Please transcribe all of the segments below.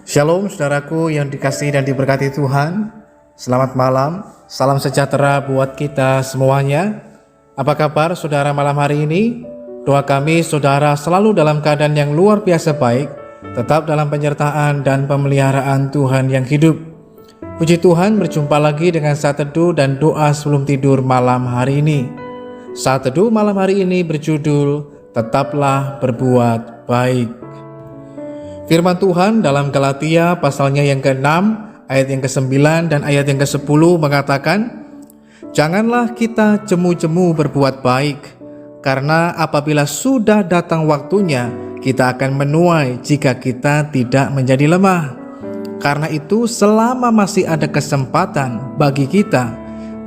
Shalom saudaraku yang dikasihi dan diberkati Tuhan. Selamat malam, salam sejahtera buat kita semuanya. Apa kabar saudara malam hari ini? Doa kami saudara selalu dalam keadaan yang luar biasa baik, tetap dalam penyertaan dan pemeliharaan Tuhan yang hidup. Puji Tuhan, berjumpa lagi dengan saat teduh dan doa sebelum tidur malam hari ini. Saat teduh malam hari ini berjudul Tetaplah Berbuat Baik. Firman Tuhan dalam Galatia pasalnya yang ke-6, ayat yang ke-9 dan ayat yang ke-10 mengatakan, "Janganlah kita jemu-jemu berbuat baik, karena apabila sudah datang waktunya, kita akan menuai jika kita tidak menjadi lemah. Karena itu selama masih ada kesempatan bagi kita,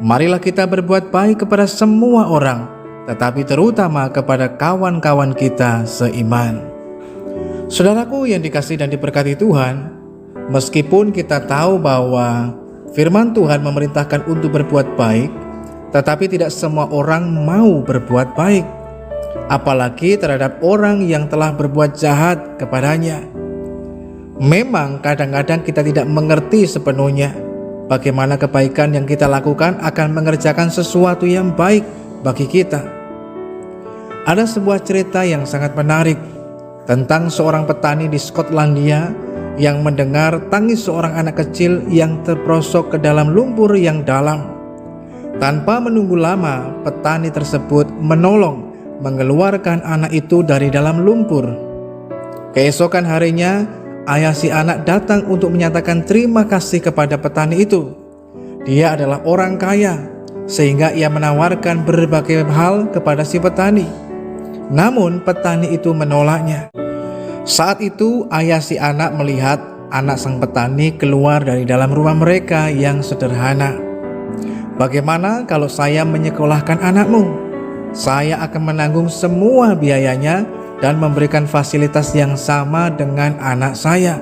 marilah kita berbuat baik kepada semua orang, tetapi terutama kepada kawan-kawan kita seiman." Saudaraku yang dikasihi dan diberkati Tuhan, meskipun kita tahu bahwa firman Tuhan memerintahkan untuk berbuat baik, tetapi tidak semua orang mau berbuat baik, apalagi terhadap orang yang telah berbuat jahat kepadanya. Memang kadang-kadang kita tidak mengerti sepenuhnya bagaimana kebaikan yang kita lakukan akan mengerjakan sesuatu yang baik bagi kita. Ada sebuah cerita yang sangat menarik tentang seorang petani di Skotlandia yang mendengar tangis seorang anak kecil yang terperosok ke dalam lumpur yang dalam. Tanpa menunggu lama, petani tersebut menolong mengeluarkan anak itu dari dalam lumpur. Keesokan harinya, ayah si anak datang untuk menyatakan terima kasih kepada petani itu. Dia adalah orang kaya, sehingga ia menawarkan berbagai hal kepada si petani. Namun petani itu menolaknya. Saat itu ayah si anak melihat anak sang petani keluar dari dalam rumah mereka yang sederhana. "Bagaimana kalau saya menyekolahkan anakmu? Saya akan menanggung semua biayanya dan memberikan fasilitas yang sama dengan anak saya,"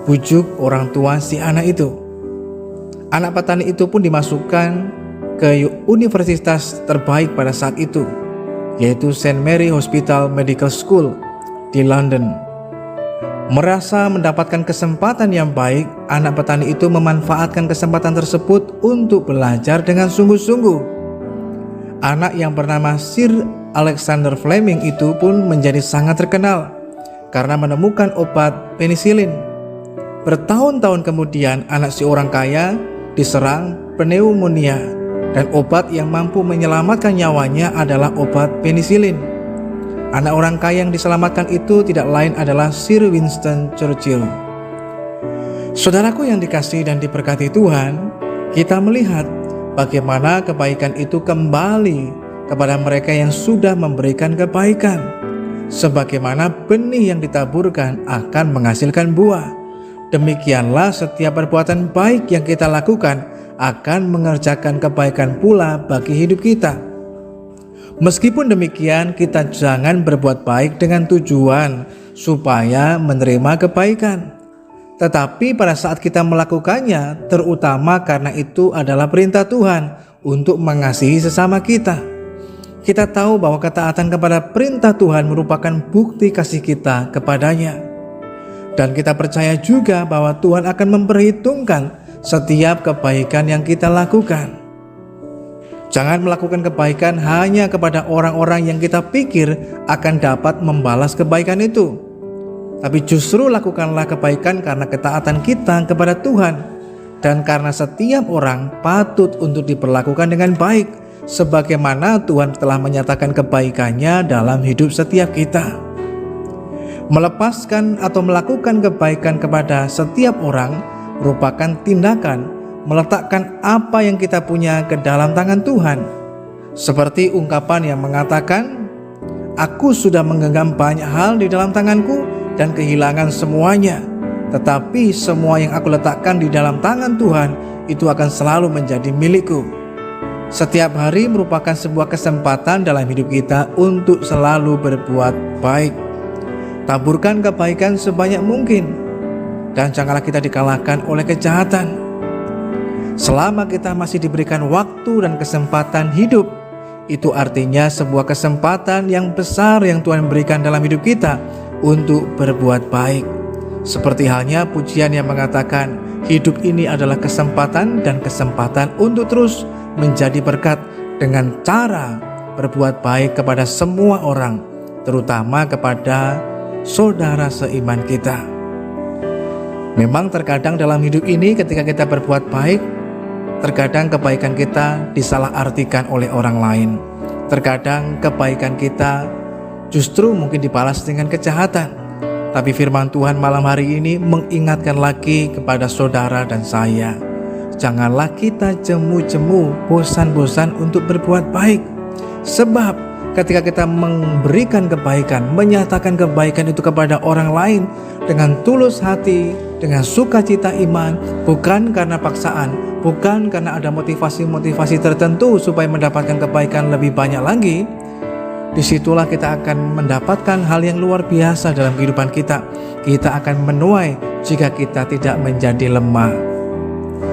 bujuk orang tua si anak itu. Anak petani itu pun dimasukkan ke universitas terbaik pada saat itu, yaitu St. Mary Hospital Medical School di London. Merasa mendapatkan kesempatan yang baik, anak petani itu memanfaatkan kesempatan tersebut untuk belajar dengan sungguh-sungguh. Anak yang bernama Sir Alexander Fleming itu pun menjadi sangat terkenal karena menemukan obat penisilin. Bertahun-tahun kemudian, anak si orang kaya diserang pneumonia dan obat yang mampu menyelamatkan nyawanya adalah obat penisilin. Anak orang kaya yang diselamatkan itu tidak lain adalah Sir Winston Churchill. Saudaraku yang dikasihi dan diberkati Tuhan, kita melihat bagaimana kebaikan itu kembali kepada mereka yang sudah memberikan kebaikan. Sebagaimana benih yang ditaburkan akan menghasilkan buah, demikianlah setiap perbuatan baik yang kita lakukan akan mengerjakan kebaikan pula bagi hidup kita. Meskipun demikian, kita jangan berbuat baik dengan tujuan supaya menerima kebaikan. Tetapi pada saat kita melakukannya, terutama karena itu adalah perintah Tuhan untuk mengasihi sesama kita. Kita tahu bahwa ketaatan kepada perintah Tuhan merupakan bukti kasih kita kepadanya. Dan kita percaya juga bahwa Tuhan akan memperhitungkan setiap kebaikan yang kita lakukan. Jangan melakukan kebaikan hanya kepada orang-orang yang kita pikir akan dapat membalas kebaikan itu. Tapi justru lakukanlah kebaikan karena ketaatan kita kepada Tuhan, dan karena setiap orang patut untuk diperlakukan dengan baik, sebagaimana Tuhan telah menyatakan kebaikannya dalam hidup setiap kita. Melepaskan atau melakukan kebaikan kepada setiap orang merupakan tindakan meletakkan apa yang kita punya ke dalam tangan Tuhan. Seperti ungkapan yang mengatakan, "Aku sudah menggenggam banyak hal di dalam tanganku dan kehilangan semuanya. Tetapi semua yang aku letakkan di dalam tangan Tuhan itu akan selalu menjadi milikku." Setiap hari merupakan sebuah kesempatan dalam hidup kita untuk selalu berbuat baik. Taburkan kebaikan sebanyak mungkin, dan janganlah kita dikalahkan oleh kejahatan. Selama kita masih diberikan waktu dan kesempatan hidup, itu artinya sebuah kesempatan yang besar yang Tuhan berikan dalam hidup kita untuk berbuat baik. Seperti halnya pujian yang mengatakan, hidup ini adalah kesempatan dan kesempatan untuk terus menjadi berkat dengan cara berbuat baik kepada semua orang, terutama kepada saudara seiman kita. Memang terkadang dalam hidup ini ketika kita berbuat baik, terkadang kebaikan kita disalahartikan oleh orang lain. Terkadang kebaikan kita justru mungkin dibalas dengan kejahatan. Tapi firman Tuhan malam hari ini mengingatkan lagi kepada saudara dan saya, janganlah kita jemu-jemu, bosan-bosan untuk berbuat baik. Sebab ketika kita memberikan kebaikan, menyatakan kebaikan itu kepada orang lain dengan tulus hati, dengan sukacita iman, bukan karena paksaan, bukan karena ada motivasi-motivasi tertentu supaya mendapatkan kebaikan lebih banyak lagi, disitulah kita akan mendapatkan hal yang luar biasa dalam kehidupan kita. Kita akan menuai jika kita tidak menjadi lemah.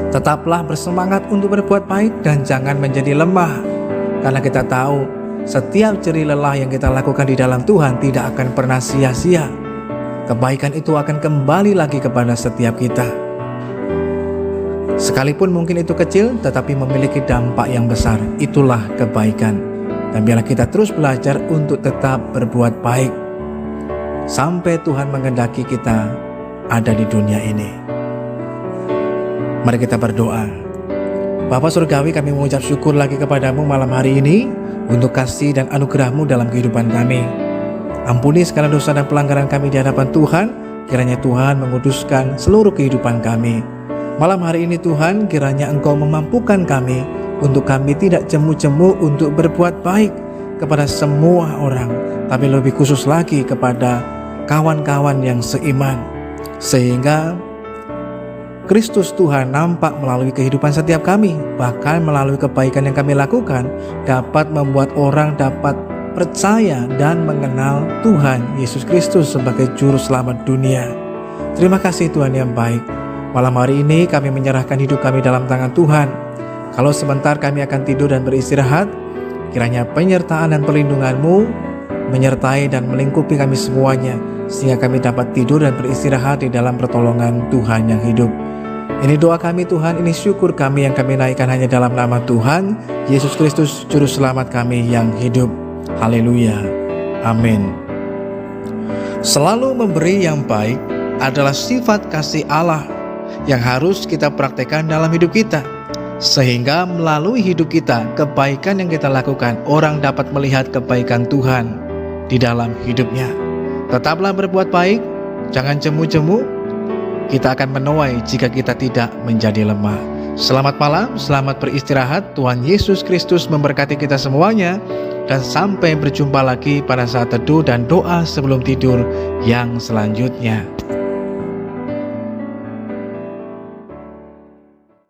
Tetaplah bersemangat untuk berbuat baik dan jangan menjadi lemah. Karena kita tahu setiap jerih lelah yang kita lakukan di dalam Tuhan tidak akan pernah sia-sia. Kebaikan itu akan kembali lagi kepada setiap kita. Sekalipun mungkin itu kecil, tetapi memiliki dampak yang besar. Itulah kebaikan. Dan biarlah kita terus belajar untuk tetap berbuat baik sampai Tuhan menghendaki kita ada di dunia ini. Mari kita berdoa. Bapa Surgawi, kami mengucap syukur lagi kepadamu malam hari ini untuk kasih dan anugerah-Mu dalam kehidupan kami. Ampuni segala dosa dan pelanggaran kami di hadapan Tuhan. Kiranya Tuhan menguduskan seluruh kehidupan kami. Malam hari ini Tuhan, kiranya Engkau memampukan kami untuk kami tidak jemu-jemu untuk berbuat baik kepada semua orang, tapi lebih khusus lagi kepada kawan-kawan yang seiman, sehingga Kristus Tuhan nampak melalui kehidupan setiap kami, bahkan melalui kebaikan yang kami lakukan dapat membuat orang dapat percaya dan mengenal Tuhan Yesus Kristus sebagai Juru Selamat dunia. Terima kasih Tuhan yang baik. Malam hari ini kami menyerahkan hidup kami dalam tangan Tuhan. Kalau sebentar kami akan tidur dan beristirahat, kiranya penyertaan dan perlindungan-Mu menyertai dan melingkupi kami semuanya, sehingga kami dapat tidur dan beristirahat di dalam pertolongan Tuhan yang hidup. Ini doa kami Tuhan, ini syukur kami yang kami naikkan hanya dalam nama Tuhan Yesus Kristus, Juru Selamat kami yang hidup. Haleluya. Amin. Selalu memberi yang baik adalah sifat kasih Allah yang harus kita praktekkan dalam hidup kita, sehingga melalui hidup kita, kebaikan yang kita lakukan, orang dapat melihat kebaikan Tuhan di dalam hidupnya. Tetaplah berbuat baik, jangan jemu-jemu. Kita akan menuai jika kita tidak menjadi lemah. Selamat malam, selamat beristirahat. Tuhan Yesus Kristus memberkati kita semuanya. Dan sampai berjumpa lagi pada saat teduh dan doa sebelum tidur yang selanjutnya.